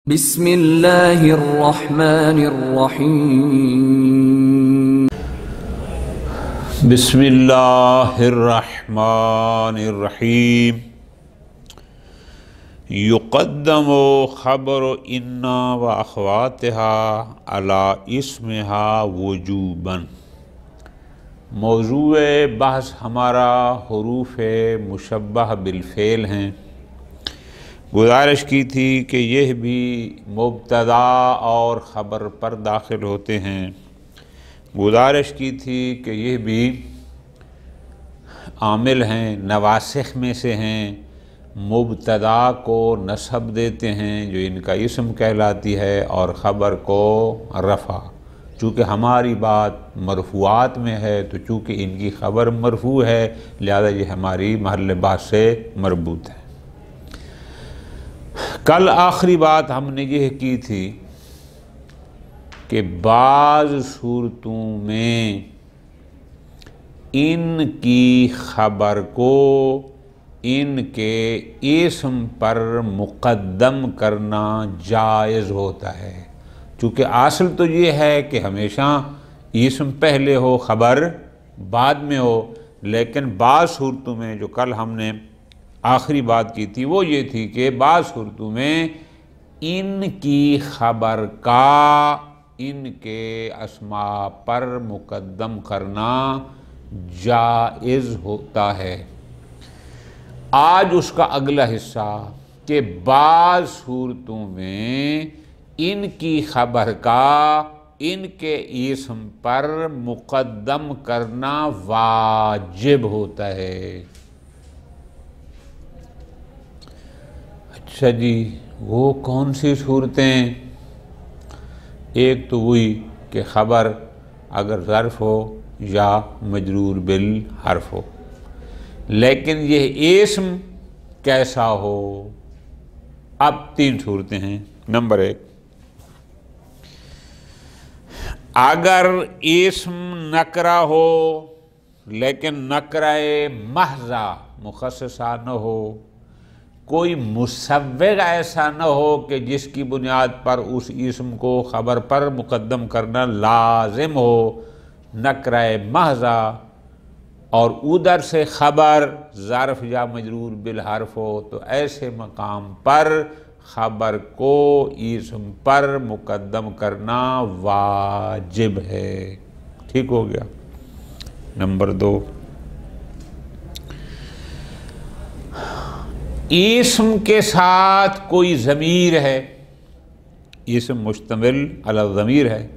بسم اللہ الرحمن الرحیم بسم اللہ الرحمن الرحیم یقدم خبر انا و اخواتها علی اسمها وجوبا۔ موضوع بحث ہمارا حروف مشبہ بالفعل ہیں۔ گزارش کی تھی کہ یہ بھی مبتدا اور خبر پر داخل ہوتے ہیں۔ گزارش کی تھی کہ یہ بھی عامل ہیں، نواسخ میں سے ہیں، مبتدا کو نصب دیتے ہیں جو ان کا اسم کہلاتی ہے، اور خبر کو رفع۔ چونکہ ہماری بات مرفوعات میں ہے تو چونکہ ان کی خبر مرفوع ہے لہذا یہ ہماری محل بات سے مربوط ہے۔ کل آخری بات ہم نے یہ کی تھی کہ بعض صورتوں میں ان کی خبر کو ان کے اسم پر مقدم کرنا جائز ہوتا ہے۔ چونکہ اصل تو یہ ہے کہ ہمیشہ اسم پہلے ہو خبر بعد میں ہو، لیکن بعض صورتوں میں جو کل ہم نے آخری بات کی تھی وہ یہ تھی کہ بعض صورتوں میں ان کی خبر کا ان کے اسماء پر مقدم کرنا جائز ہوتا ہے۔ آج اس کا اگلا حصہ کہ بعض صورتوں میں ان کی خبر کا ان کے اسم پر مقدم کرنا واجب ہوتا ہے۔ اچھا جی، وہ کون سی صورتیں؟ ایک تو وہی کہ خبر اگر ظرف ہو یا مجرور بالحرف ہو، لیکن یہ اسم کیسا ہو؟ اب تین صورتیں ہیں۔ نمبر ایک، اگر اسم نکرہ ہو لیکن نکرہ محضہ مخصصہ نہ ہو، کوئی مسوغ ایسا نہ ہو کہ جس کی بنیاد پر اس اسم کو خبر پر مقدم کرنا لازم ہو، نکرہ محضہ، اور ادھر سے خبر ظرف یا مجرور بالحرف ہو، تو ایسے مقام پر خبر کو اسم پر مقدم کرنا واجب ہے۔ ٹھیک ہو گیا۔ نمبر دو، اسم کے ساتھ کوئی ضمیر ہے، اسم مشتمل علی الضمیر ہے،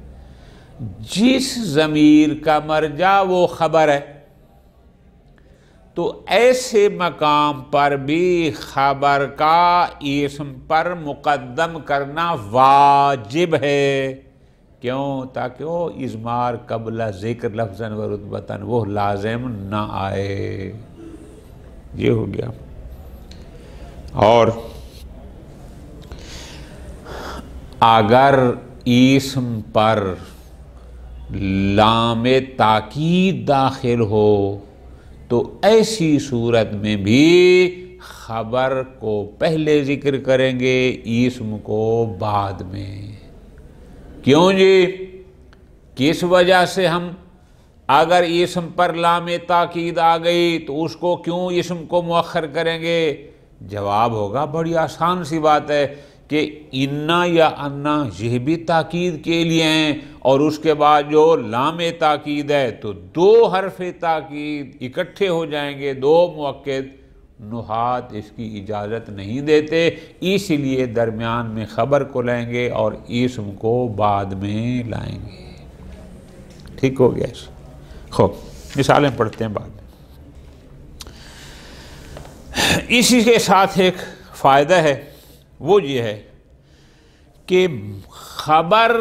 جس ضمیر کا مرجع وہ خبر ہے، تو ایسے مقام پر بھی خبر کا اسم پر مقدم کرنا واجب ہے۔ کیوں؟ تاکہ وہ اضمار قبل ذکر لفظاً و رتبتاً وہ لازم نہ آئے۔ یہ ہو گیا۔ اور اگر اسم پر لام تاکید داخل ہو تو ایسی صورت میں بھی خبر کو پہلے ذکر کریں گے، اسم کو بعد میں۔ کیوں جی؟ کس وجہ سے ہم اگر اسم پر لام تاکید آ گئی تو اس کو کیوں اسم کو مؤخر کریں گے؟ جواب ہوگا بڑی آسان سی بات ہے کہ انا یا انا یہ بھی تاکید کے لیے ہیں، اور اس کے بعد جو لام تاکید ہے تو دو حرف تاکید اکٹھے ہو جائیں گے، دو مؤکد۔ نحات اس کی اجازت نہیں دیتے، اس لیے درمیان میں خبر کو لیں گے اور اسم کو بعد میں لائیں گے۔ ٹھیک ہو گیا۔ خوب، مثالیں پڑھتے ہیں بعد میں۔ اسی کے ساتھ ایک فائدہ ہے، وہ یہ ہے کہ خبر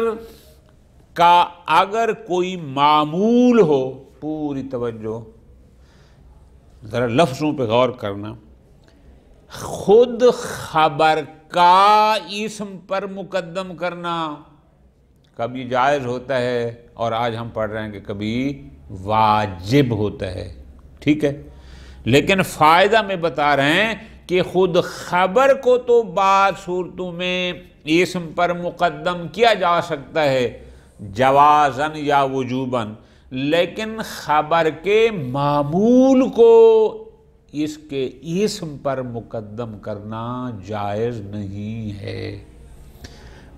کا اگر کوئی معمول ہو، پوری توجہ ذرا لفظوں پہ غور کرنا، خود خبر کا اسم پر مقدم کرنا کبھی جائز ہوتا ہے، اور آج ہم پڑھ رہے ہیں کہ کبھی واجب ہوتا ہے۔ ٹھیک ہے، لیکن فائدہ میں بتا رہے ہیں کہ خود خبر کو تو بعض صورتوں میں اسم پر مقدم کیا جا سکتا ہے جوازاً یا وجوباً، لیکن خبر کے معمول کو اس کے اسم پر مقدم کرنا جائز نہیں ہے۔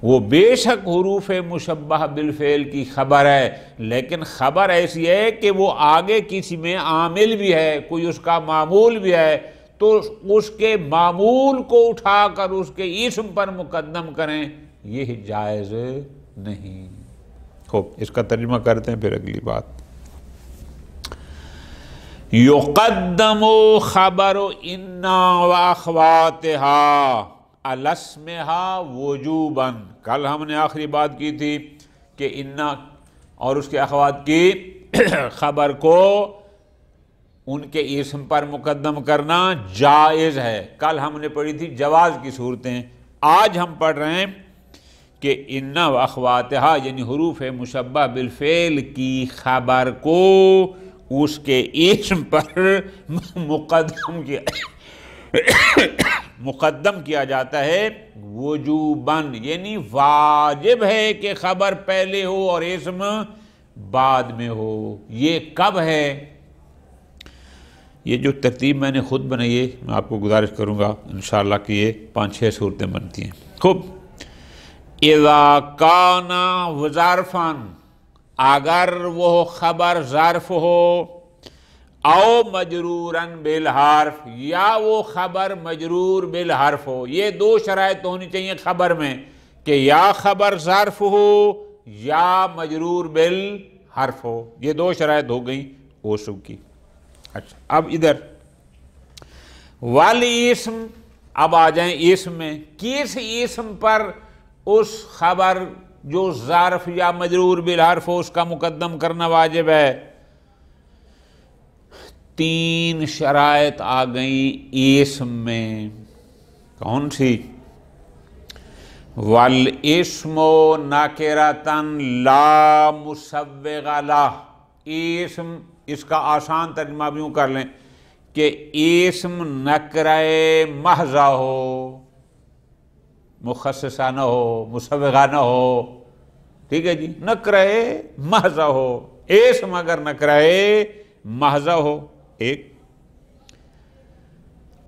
وہ بے شک حروف مشبہ بالفعل کی خبر ہے، لیکن خبر ایسی ہے کہ وہ آگے کسی میں عامل بھی ہے، کوئی اس کا معمول بھی ہے، تو اس کے معمول کو اٹھا کر اس کے اسم پر مقدم کریں، یہ جائز نہیں۔ خوب، اس کا ترجمہ کرتے ہیں پھر اگلی بات۔ یقدم خبر انا واخواتها علی اسمها وجوبا۔ کل ہم نے آخری بات کی تھی کہ انا اور اس کے اخوات کی خبر کو ان کے اسم پر مقدم کرنا جائز ہے۔ کل ہم نے پڑھی تھی جواز کی صورتیں، آج ہم پڑھ رہے ہیں کہ انا واخواتها یعنی حروف مشبہ بالفعل کی خبر کو اس کے اسم پر مقدم کیا جاتا ہے وجوباً، یعنی واجب ہے کہ خبر پہلے ہو اور اسم بعد میں ہو۔ یہ کب ہے؟ یہ جو ترتیب میں نے خود بنائی ہے، میں آپ کو گزارش کروں گا انشاءاللہ کہ یہ 5-6 صورتیں بنتی ہیں۔ خوب، اذا کان ظرفاً، اگر وہ خبر ظرف ہو، او مجروراً بالحرف، یا وہ خبر مجرور بالحرف ہو۔ یہ دو شرائط ہونی چاہیے خبر میں کہ یا خبر ظرف ہو یا مجرور بالحرف ہو، یہ دو شرائط ہو گئی اوصو کی۔ اچھا، اب ادھر والاسم، اب آ جائیں اسم میں، کس اسم پر اس خبر جو ظرف یا مجرور بالحرف ہو اس کا مقدم کرنا واجب ہے؟ 3 شرائط آ گئیں اسم میں، کون سی؟ والاسم نکرۃ لا مسوغ لہ، اسم، اس کا آسان ترجمہ بھی یوں کر لیں کہ اسم نکرہ محضہ ہو، مخصصہ نہ ہو، مسوغہ نہ ہو، ٹھیک ہے جی، نکرہ محضہ ہو، اسم اگر نکرہ محضہ ہو ایک۔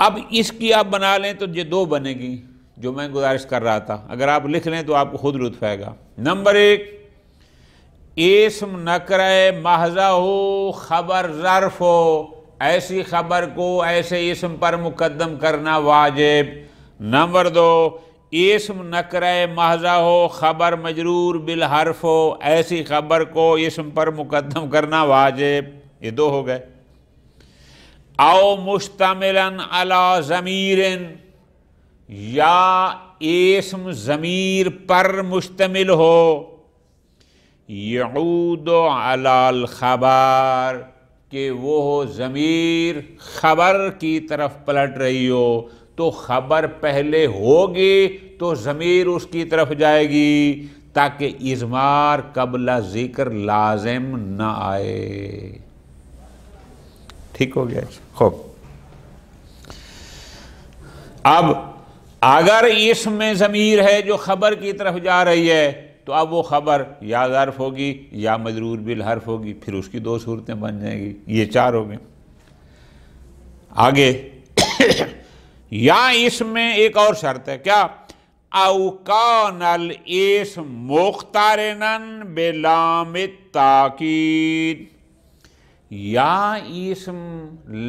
اب اس کی آپ بنا لیں تو یہ 2 بنے گی جو میں گزارش کر رہا تھا، اگر آپ لکھ لیں تو آپ کو خود لطف آئے گا۔ نمبر 1، اسم نکرہ محضہ ہو، خبر ظرف ہو، ایسی خبر کو ایسے اسم پر مقدم کرنا واجب۔ نمبر 2، اسم نکرہ محضہ ہو، خبر مجرور بالحرف ہو، ایسی خبر کو اسم پر مقدم کرنا واجب۔ یہ 2 ہو گئے۔ او مشتملاً علی ضمیر، یا اسم ضمیر پر مشتمل ہو، یعود علی الخبر، کہ وہ ضمیر خبر کی طرف پلٹ رہی ہو، تو خبر پہلے ہوگی تو ضمیر اس کی طرف جائے گی تاکہ اضمار قبل ذکر لازم نہ آئے۔ ٹھیک ہو گیا؟ خوب، اب اگر اسم میں ضمیر ہے جو خبر کی طرف جا رہی ہے تو اب وہ خبر یا ظرف ہوگی یا مجرور بالحرف ہوگی، پھر اس کی 2 صورتیں بن جائیں گی، یہ 4 ہو گئے۔ آگے یا اسم میں ایک اور شرط ہے، کیا؟ او کان الاسم مقترنا بلام التاکید، یا اسم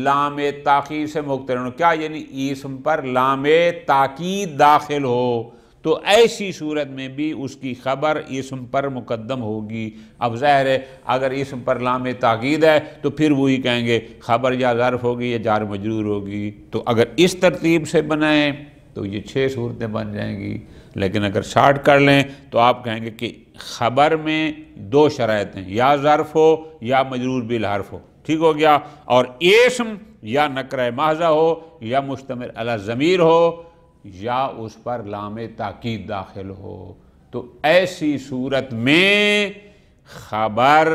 لام تاکید سے مقترن ہو، کیا یعنی اسم پر لام تاکید داخل ہو، تو ایسی صورت میں بھی اس کی خبر اسم پر مقدم ہوگی۔ اب ظاہر ہے اگر اسم پر لام تاکید ہے تو پھر وہی کہیں گے خبر یا ظرف ہوگی یا جار مجرور ہوگی، تو اگر اس ترتیب سے بنائیں تو یہ 6 صورتیں بن جائیں گی، لیکن اگر شارٹ کر لیں تو آپ کہیں گے کہ خبر میں 2 شرائط ہیں، یا ظرف ہو یا مجرور بالحرف ہو، ٹھیک ہو گیا، اور اسم یا نکرہ محضہ ہو یا مشتمل علی ضمیر ہو یا اس پر لام تاکید داخل ہو، تو ایسی صورت میں خبر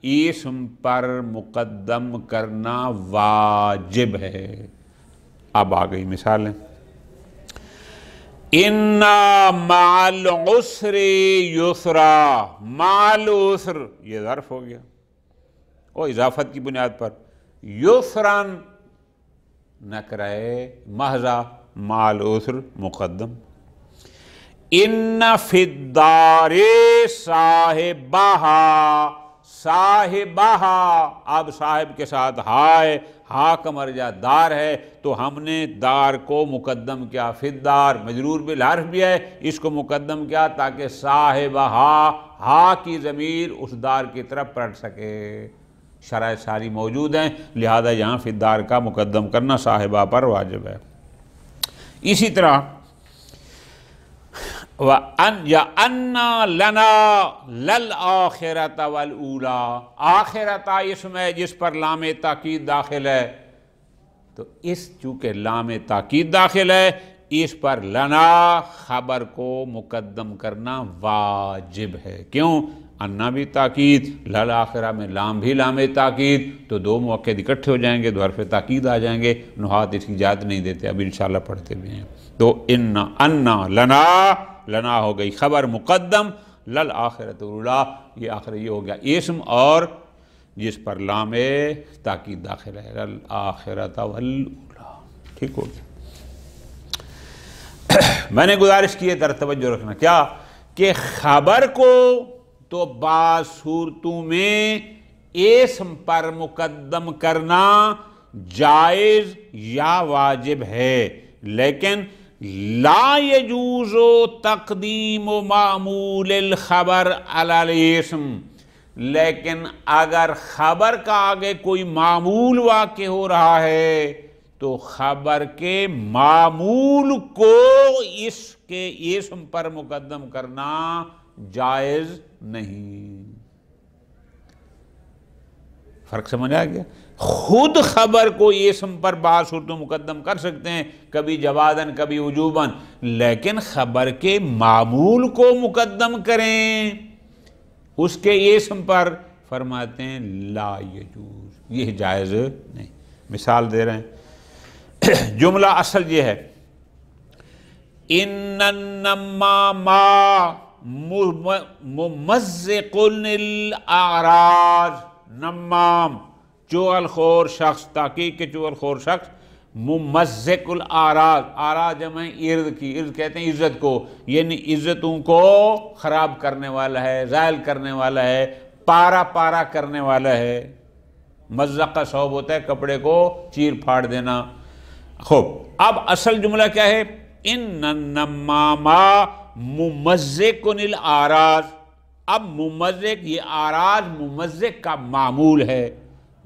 اسم پر مقدم کرنا واجب ہے۔ اب آ گئی مثالیں. اِنَّا مَعَ الْعُسْرِ یُسْرًا، مَعَ الْعُسْر یہ ظرف ہو گیا اور اضافت کی بنیاد پر. یسرًا نکرہ محضہ، مع العسر مقدم. ان فی الدار صاحبہا، صاحبہا اب صاحب کے ساتھ ہائے، ہا کا مرجع دار ہے تو ہم نے دار کو مقدم کیا. فی الدار مجرور بالحرف بھی ہے، اس کو مقدم کیا تاکہ صاحبہا ہا کی ضمیر اس دار کی طرف پلٹ سکے. شرائط ساری موجود ہیں، لہذا یہاں فی الدار کا مقدم کرنا صاحبہ پر واجب ہے. اسی طرح وَأَنَّا لَنَا لَلْآخِرَةَ وَالْأُولَى، آخرتا اسم ہے جس پر لام تاکید داخل ہے، تو اس چونکہ لام تاکید داخل ہے اس پر لنا خبر کو مقدم کرنا واجب ہے. کیوں؟ انا بھی تاکید، للآخرہ میں لام بھی لام تاکید، تو دو مؤکد اکٹھے ہو جائیں گے، دو حرف تاکید آ جائیں گے. نحات اس کی اجازت نہیں دیتے، اب انشاءاللہ پڑھتے بھی ہیں. تو انا لنا، لنا ہو گئی خبر مقدم، للآخرۃ الاولی یہ آخر یہ ہو گیا اسم اور جس پر لام تاکید داخل ہے، للآخرۃ والاولی. ٹھیک ہو گیا. میں نے گزارش کی ہے در توجہ رکھنا کیا کہ خبر کو تو بعض صورتوں میں اسم پر مقدم کرنا جائز یا واجب ہے، لیکن لا یجوز تقدیم معمول الخبر علی الاسم. لیکن اگر خبر کا آگے کوئی معمول واقع ہو رہا ہے تو خبر کے معمول کو اس کے اسم پر مقدم کرنا جائز نہیں. فرق سمجھ آ گیا؟ خود خبر کو اسم پر بعض صورتوں مقدم کر سکتے ہیں، کبھی جوازاً کبھی وجوباً، لیکن خبر کے معمول کو مقدم کریں اس کے اسم پر، فرماتے ہیں لا یجوز، یہ جائز نہیں. مثال دے رہے ہیں، جملہ اصل یہ ہے ان النمام ممزق الاعراض. نمام چغل خور شخص، تحقیق کے چغل خور شخص، ممزق الاعراض، اعراض جمع ارد کی، ارد کہتے ہیں عزت کو، یعنی عزتوں کو خراب کرنے والا ہے، زائل کرنے والا ہے، پارا پارا کرنے والا ہے. مزق کا ثوب ہوتا ہے کپڑے کو چیر پھاڑ دینا. خوب، اب اصل جملہ کیا ہے؟ ان النمام ممزق الاعراض. اب ممزق یہ اعراض ممزق کا معمول ہے،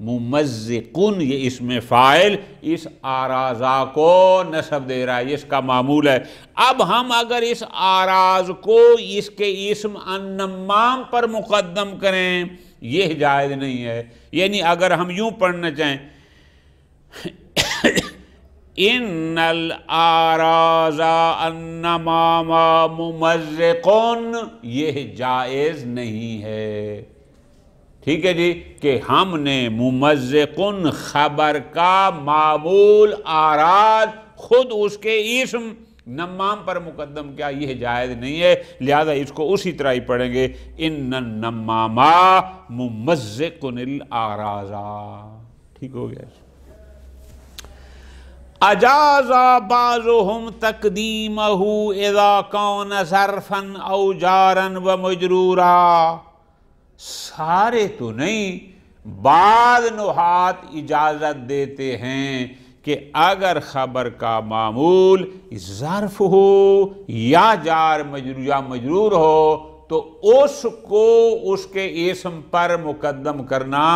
ممزقن یہ اسم فاعل اس اعراضا کو نسب دے رہا ہے، یہ اس کا معمول ہے. اب ہم اگر اس اعراض کو اس کے اسم النمام پر مقدم کریں یہ جائز نہیں ہے. یعنی اگر ہم یوں پڑھنا چاہیں ان الاعراض النمام ممزقن، یہ جائز نہیں ہے. ٹھیک ہے جی، کہ ہم نے ممزقن خبر کا معمول اعراض خود اس کے اسم نمام پر مقدم کیا، یہ جائز نہیں ہے. لہذا اس کو اسی طرح ہی پڑھیں گے ان النمام ممزقن الاعراض. ٹھیک ہو گیا. اجاز بعضهم تقدیمہ اذا کان ظرفا او جارا و مجرورا. سارے تو نہیں، بعض نحات اجازت دیتے ہیں کہ اگر خبر کا معمول ظرف ہو یا جار مجرور ہو تو اس کو اس کے اسم پر مقدم کرنا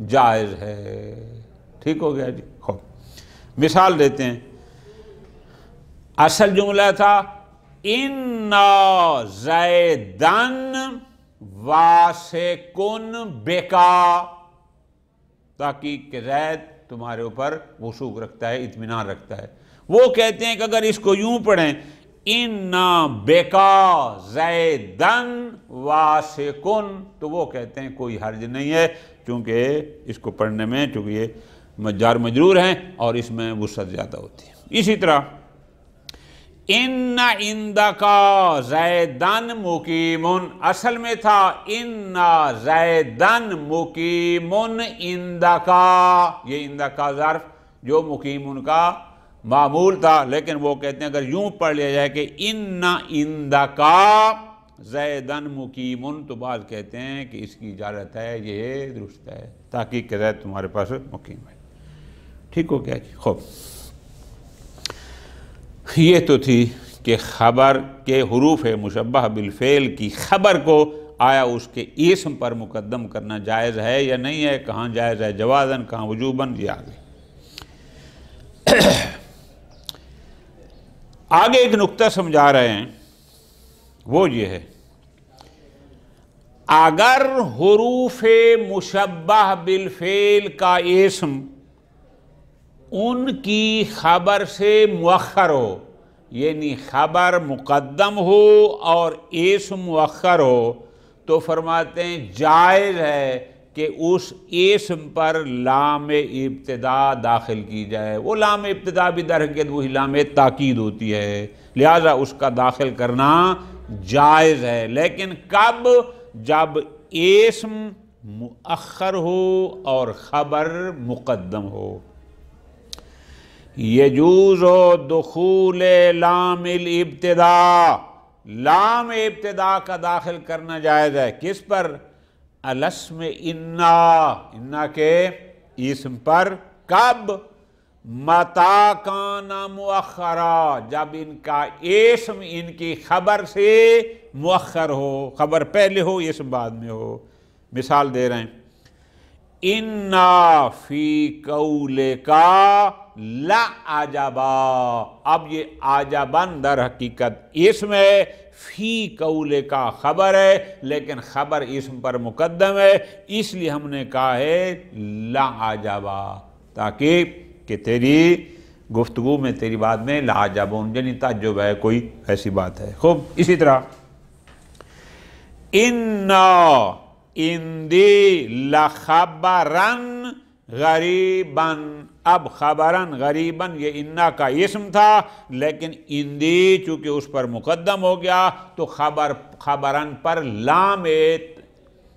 جائز ہے. ٹھیک ہو گیا جی. خوب، مثال دیتے ہیں. اصل جملہ تھا اِنَّا زَیدًا واسقٌ بِکَا، تحقیق کہ زید تمہارے اوپر وثوق رکھتا ہے، اطمینان رکھتا ہے. وہ کہتے ہیں کہ اگر اس کو یوں پڑھیں اِنَّا بِکَا زَیدًا واسقٌ، تو وہ کہتے ہیں کوئی حرج نہیں ہے، چونکہ اس کو پڑھنے میں چونکہ یہ جار مجرور ہیں اور اس میں وسعت زیادہ ہوتی ہے۔ اسی طرح ان عندکا زیدن مقیمن، اصل میں تھا ان زیدن مقیمن عندکا، یہ عندکا ظرف جو مقیمن کا معمول تھا، لیکن وہ کہتے ہیں اگر یوں پڑھ لیا جائے کہ ان عندکا زیدن مقیمن، تو بعض کہتے ہیں کہ اس کی اجازت ہے، یہ درست ہے، تحقیق کے زید تمہارے پاس مقیم ہے۔ ٹھیک ہو گیا جی؟ خوب، یہ تو تھی کہ خبر کے حروف مشبہ بالفعل کی خبر کو آیا اس کے اسم پر مقدم کرنا جائز ہے یا نہیں ہے، کہاں جائز ہے جوازاً، کہاں وجوباً، یہ آگے آگے ایک نقطہ سمجھا رہے ہیں، وہ یہ ہے اگر حروف مشبہ بالفعل کا اسم ان کی خبر سے مؤخر ہو، یعنی خبر مقدم ہو اور اسم مؤخر ہو، تو فرماتے ہیں جائز ہے کہ اس اسم پر لام ابتدا داخل کی جائے۔ وہ لام ابتدا بھی در حقیقت وہی لام تاکید ہوتی ہے، لہذا اس کا داخل کرنا جائز ہے، لیکن کب؟ جب اسم مؤخر ہو اور خبر مقدم ہو۔ یجوز دخول لام الابتدا، لام ابتدا کا داخل کرنا جائز ہے، کس پر؟ الاسم انا کے اسم پر، کب؟ متا کان مؤخرا، جب ان کا اسم ان کی خبر سے مؤخر ہو، خبر پہلے ہو اسم بعد میں ہو۔ مثال دے رہے ہیں انا فی قولکا لعجبا، اب یہ عجباً در حقیقت اسم ہے، فی قولکا خبر ہے، لیکن خبر اسم پر مقدم ہے، اس لیے ہم نے کہا ہے لعجبا، تاکہ کہ تیری گفتگو میں، تیری بات میں لعجبون، یعنی تعجب ہے، کوئی ایسی بات ہے۔ خوب، اسی طرح اِنَّا اِنْدِي لَخَبَرًا غریباً، اب خبراً غریباً یہ انا کا اسم تھا، لیکن اندی چونکہ اس پر مقدم ہو گیا تو خبراً پر لام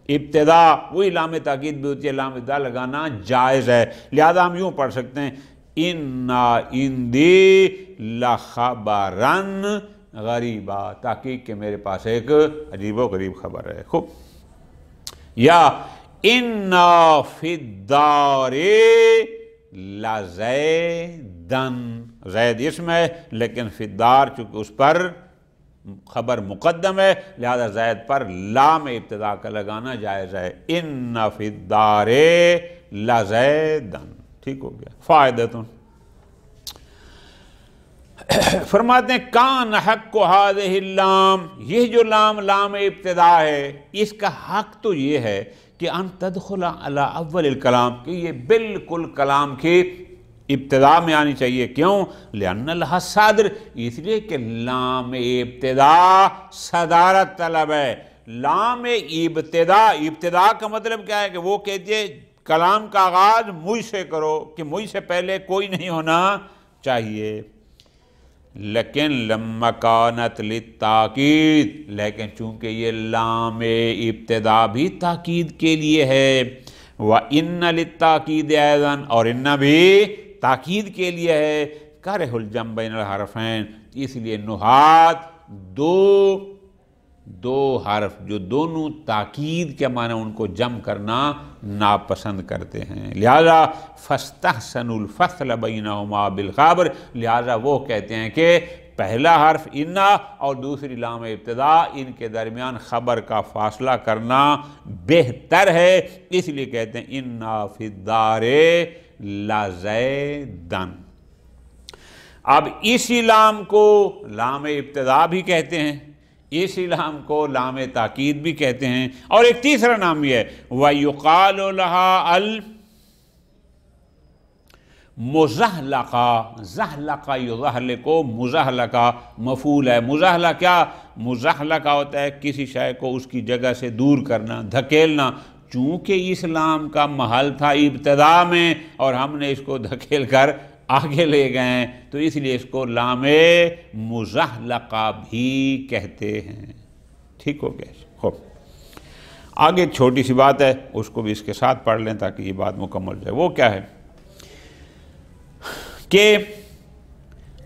ابتدا، وہی لام تاکید بھی ہوتی ہے، لام ابتدا لگانا جائز ہے، لہذا ہم یوں پڑھ سکتے ہیں انا اندی لخبراً غریبا، تحقیق کہ میرے پاس ایک عجیب و غریب خبر ہے۔ خوب، یا انا فی الدار لزیدن، زید اسم ہے لیکن فی الدار چونکہ اس پر خبر مقدم ہے، لہذا زید پر لام ابتدا کا لگانا جائز ہے، ان فی الدار لزیدن۔ ٹھیک ہو گیا؟ فائدتن، فرماتے ہیں کان حق ہذہ اللام، یہ جو لام ابتدا ہے، اس کا حق تو یہ ہے کہ ان تدخل علی اول الکلام، کہ یہ بالکل کلام کی ابتدا میں آنی چاہیے۔ کیوں؟ لأن لہا صدر، اس لیے کہ لام ابتدا صدارت طلب ہے۔ لام ابتدا کا مطلب کیا ہے کہ وہ کہتے ہیں کلام کا آغاز مجھ سے کرو، کہ مجھ سے پہلے کوئی نہیں ہونا چاہیے۔ لیکن لما کانت للتاکید، لیکن چونکہ یہ لام ابتدا بھی تاکید کے لیے ہے، وَإِنَّ لِلتَّاكِيدِ أَيْضًا، اور انہ بھی تاکید کے لیے ہے، کَرِهُ الْجَمْعَ بَيْنَ الْحَرْفَيْنِ، اس لیے نحات دو حرف جو دونوں تاکید کے معنی ان کو جمع کرنا ناپسند کرتے ہیں، لہذا فَاسْتَحْسَنُوا الْفَصْلَ بَيْنَهُمَا بِالْخَبْرِ، لہذا وہ کہتے ہیں کہ پہلا حرف انا اور دوسری لام ابتدا، ان کے درمیان خبر کا فاصلہ کرنا بہتر ہے، اس لیے کہتے ہیں انا فی الدار لزیدن۔ اب اسی لام کو لام ابتدا بھی کہتے ہیں، اسی لام کو لام تاکید بھی کہتے ہیں، اور ایک تیسرا نام بھی ہے وَيُقَالُ لَهَا الْمُزَحْلَقَةُ، زحلقہ یزحلقو، مزحلقہ مفعول ہے۔ مزحلقہ کیا؟ مزحلقہ ہوتا ہے کسی شے کو اس کی جگہ سے دور کرنا، دھکیلنا، چونکہ اسلام کا محل تھا ابتدا میں اور ہم نے اس کو دھکیل کر آگے لے گئے ہیں تو اس لیے اس کو لام مزحلقہ بھی کہتے ہیں۔ ٹھیک ہو گیا؟ خوب، آگے ایک چھوٹی سی بات ہے، اس کو بھی اس کے ساتھ پڑھ لیں تاکہ یہ بات مکمل جائے۔ وہ کیا ہے کہ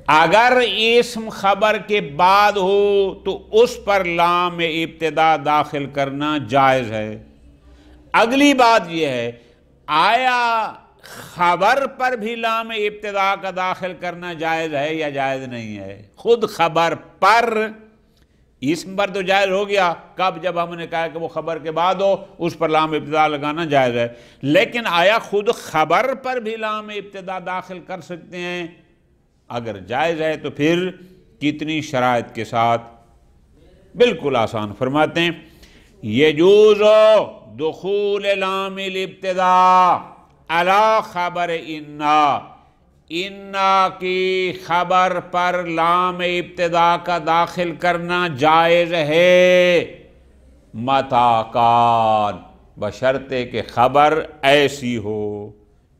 اگر اسم خبر کے بعد ہو تو اس پر لام ابتدا داخل کرنا جائز ہے۔ اگلی بات یہ ہے، آیا خبر پر بھی لام ابتدا کا داخل کرنا جائز ہے یا جائز نہیں ہے؟ خود خبر پر، اسم پر تو جائز ہو گیا، کب؟ جب ہم نے کہا کہ وہ خبر کے بعد ہو اس پر لام ابتدا لگانا جائز ہے، لیکن آیا خود خبر پر بھی لام ابتدا داخل کر سکتے ہیں؟ اگر جائز ہے تو پھر کتنی شرائط کے ساتھ؟ بالکل آسان فرماتے ہیں، یجوز دخول لام الابتداء علی خبر انا کی خبر پر لام ابتدا کا داخل کرنا جائز ہے، متا کان، بشرطے کہ خبر ایسی ہو۔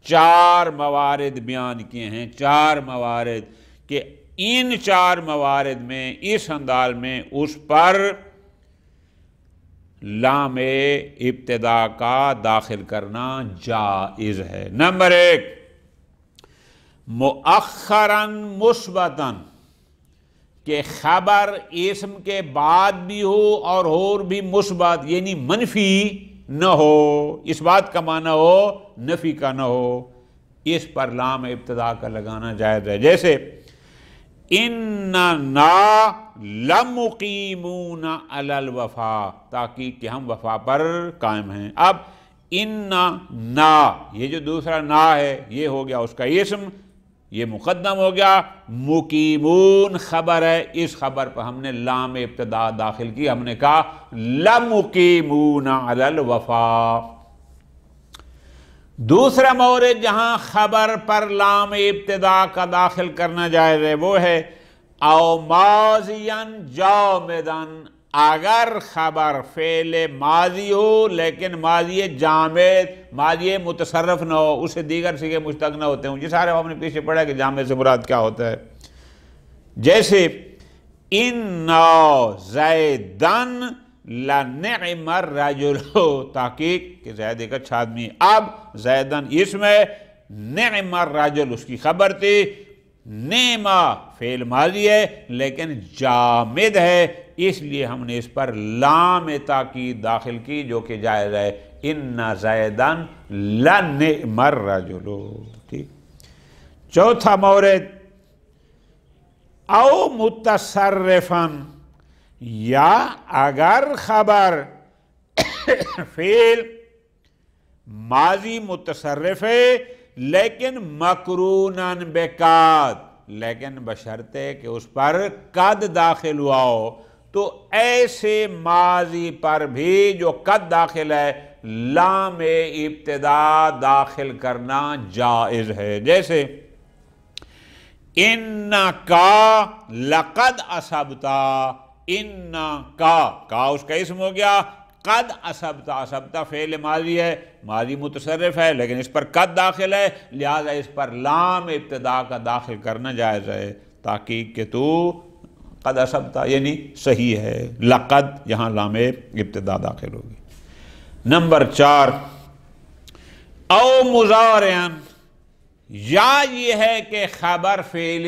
4 موارد بیان کیے ہیں، 4 موارد، کہ ان 4 موارد میں اس انداز میں اس پر لام ابتدا کا داخل کرنا جائز ہے۔ نمبر 1، مؤخراً مثبتاً، کہ خبر اسم کے بعد بھی ہو اور بھی مثبت یعنی منفی نہ ہو، اس بات کا معنی ہو نفی کا نہ ہو، اس پر لام ابتدا کا لگانا جائز ہے۔ جیسے اننا لمقیمون علی الوفا، تاکہ کہ ہم وفا پر قائم ہیں۔ اب اننا، یہ جو دوسرا نا ہے یہ ہو گیا اس کا اسم، یہ مقدم ہو گیا، مقیمون خبر ہے، اس خبر پر ہم نے لام ابتدا داخل کی، ہم نے کہا لمقیمون علی الوفا۔ دوسرا مورد جہاں خبر پر لام ابتدا کا داخل کرنا جائز ہے وہ ہے او ماضیاً جامداً، اگر خبر فعل ماضی ہو لیکن ماضی جامد، ماضی متصرف نہ ہو، اسے دیگر صیغے مشتق نہ ہوتے ہوں۔ یہ سارے ہم نے پیچھے پڑھا کہ جامد سے مراد کیا ہوتا ہے۔ جیسے اِنَّا زَيْدًا لَنِعْمَ الرَّجُلُ، تحقیق کہ زید ایک اچھا آدمی ہے۔ اب زیدن اسم ہے، نعم الرجل اس کی خبر تھی، نعمہ فعل ماضی ہے لیکن جامد ہے، اس لیے ہم نے اس پر لام تاکید داخل کی جو کہ جائز ہے، ان زیدن لنعم الرجل۔ ٹھیک۔ چوتھا مورد او متصرفاً، یا اگر خبر فعل ماضی متصرف ہے لیکن مقروناً بقد، لیکن بشرطے کہ اس پر قد داخل ہوا ہو، تو ایسے ماضی پر بھی جو قد داخل ہے لام ابتدا داخل کرنا جائز ہے۔ جیسے انکا لقد اصبتا، انکا اس کا اسم ہو گیا، قد اصبتا، اصبتا فعل ماضی ہے، ماضی متصرف ہے لیکن اس پر قد داخل ہے، لہذا اس پر لام ابتدا کا داخل کرنا جائز ہے، تاکہ کہ تو قد اصبتا یعنی صحیح ہے، لقد یہاں لام ابتدا داخل ہوگی۔ نمبر 4، او مضارعاً، یا یہ ہے کہ خبر فعل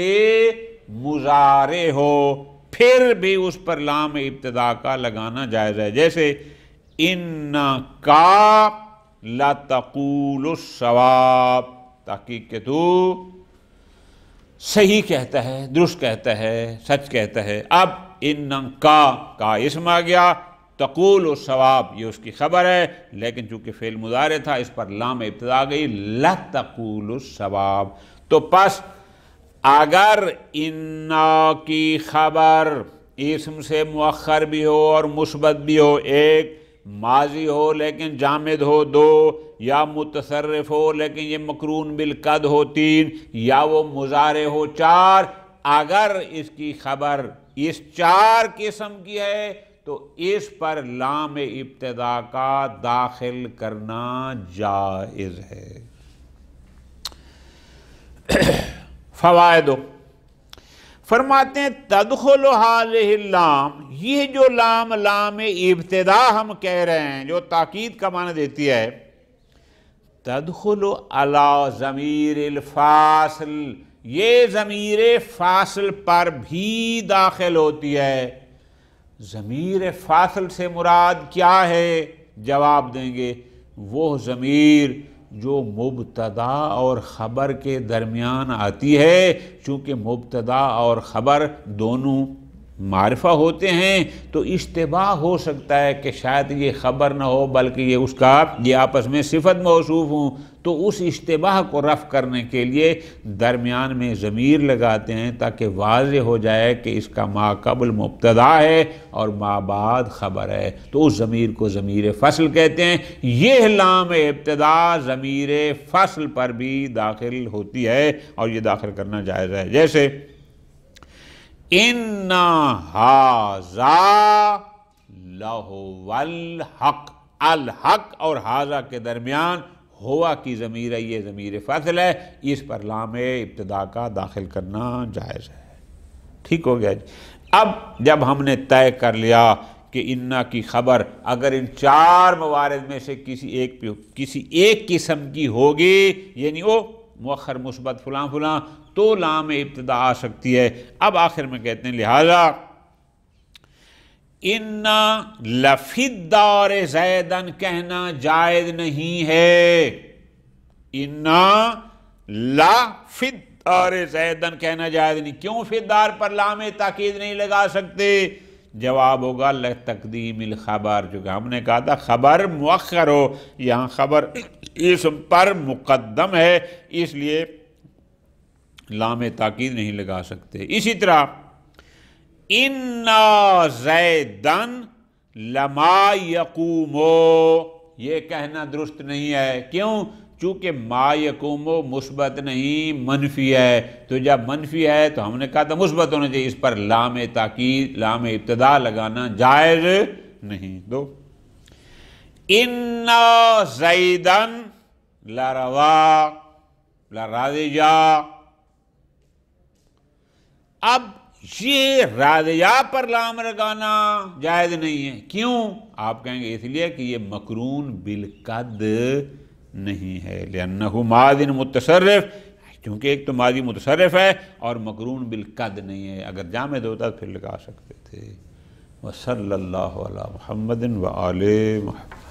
مضارع ہو پھر بھی اس پر لام ابتدا کا لگانا جائز ہے۔ جیسے انکا لتقول الصواب، تحقیق کہ تو صحیح کہتا ہے، درست کہتا ہے، سچ کہتا ہے۔ اب انکا کا اسم آ گیا، تقول الصواب یہ اس کی خبر ہے لیکن چونکہ فعل مضارع تھا اس پر لام ابتدا آ گئی، لتقول الصواب۔ تو پس اگر انا کی خبر اسم سے مؤخر بھی ہو اور مثبت بھی ہو، ایک ماضی ہو لیکن جامد ہو 2، یا متصرف ہو لیکن یہ مقرون بالقد ہو 3، یا وہ مضارع ہو 4، اگر اس کی خبر اس 4 قسم کی ہے تو اس پر لام ابتدا کا داخل کرنا جائز ہے۔ فوائد فرماتے ہیں تدخل هذه اللام، یہ جو لام ابتدا ہم کہہ رہے ہیں جو تاکید کا معنی دیتی ہے، تدخل علی ضمیر الفاصل، یہ ضمیر فاصل پر بھی داخل ہوتی ہے۔ ضمیر فاصل سے مراد کیا ہے؟ جواب دیں گے وہ ضمیر جو مبتدا اور خبر کے درمیان آتی ہے، چونکہ مبتدا اور خبر دونوں معرفہ ہوتے ہیں تو اشتباہ ہو سکتا ہے کہ شاید یہ خبر نہ ہو بلکہ یہ آپس میں صفت موصوف ہوں، تو اس اشتباہ کو رفع کرنے کے لیے درمیان میں ضمیر لگاتے ہیں تاکہ واضح ہو جائے کہ اس کا ما قبل مبتدا ہے اور ما بعد خبر ہے، تو اس ضمیر کو ضمیر فصل کہتے ہیں۔ یہ لام ابتدا ضمیر فصل پر بھی داخل ہوتی ہے اور یہ داخل کرنا جائز ہے، جیسے اِنَّ هَذَا لَهُوَ الْحَقُّ، الحق اور ہاذا کے درمیان ہوا کی ضمیر ہے، یہ ضمیر فصل ہے، اس پر لام ابتدا کا داخل کرنا جائز ہے۔ ٹھیک ہو گیا جی۔ اب جب ہم نے طے کر لیا کہ اِنَّ کی خبر اگر ان چار موارد میں سے کسی ایک قسم کی ہوگی، یعنی وہ مؤخر مثبت فلاں فلاں، تو لام ابتدا آ سکتی ہے۔ اب آخر میں کہتے ہیں لہذا اِنَّ لَفِي الدَّارِ زَیدًا کہنا جائز نہیں ہے۔ اِنَّ لَفِي الدَّارِ زَیدًا کہنا جائز نہیں، کیوں فی الدار پر لام تاکید نہیں لگا سکتے؟ جواب ہوگا لتقدیم الخبر، جو کہ ہم نے کہا تھا خبر مؤخر ہو، یہاں خبر اسم پر مقدم ہے، اس لیے لام تاکید نہیں لگا سکتے۔ اسی طرح اِنَّا زَیدًا لَمَا یَقُومُ، یہ کہنا درست نہیں ہے، کیوں؟ چونکہ ما یقومو مثبت نہیں منفی ہے، تو جب منفی ہے تو ہم نے کہا تھا مثبت ہونا چاہیے، اس پر لام تاکید لام ابتدا لگانا جائز نہیں۔ دو اِنَّا زَیدًا لَرَوَا لَرَاضِجَا، اب یہ راضیہ پر لام لگانا جائز نہیں ہے، کیوں؟ آپ کہیں گے اس لیے کہ یہ مقرون بالقد نہیں ہے، لأنہ ماضی متصرف، کیونکہ ایک تو ماضی متصرف ہے اور مقرون بالقد نہیں ہے، اگر جامد ہوتا پھر لگا سکتے تھے۔ وصلی اللہ علی محمد وآلہ محمد۔